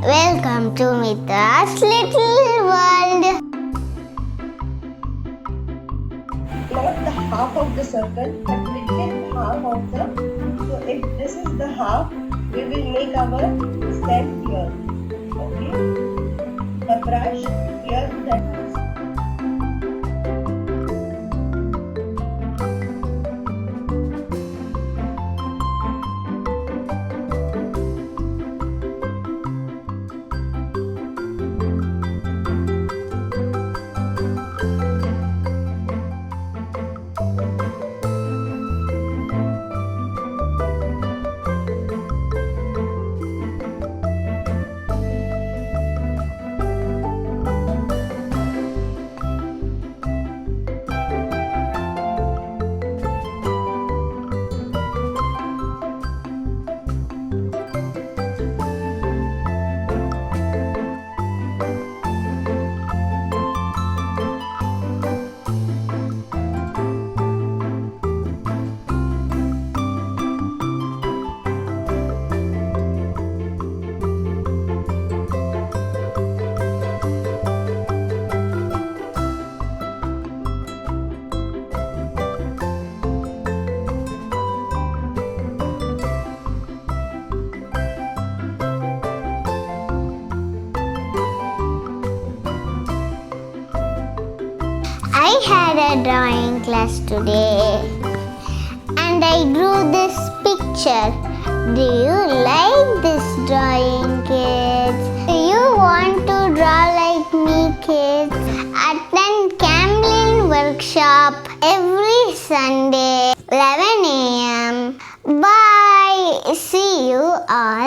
Welcome to Mitra's Little World. Not the half of the circle, but within half of the. So if this is the half, we will make our stem here. Okay. The brush here that. I had a drawing class today and I drew this picture. Do you like this drawing, kids? Do you want to draw like me, kids? Attend camlin workshop every Sunday 11 a.m. Bye. See you on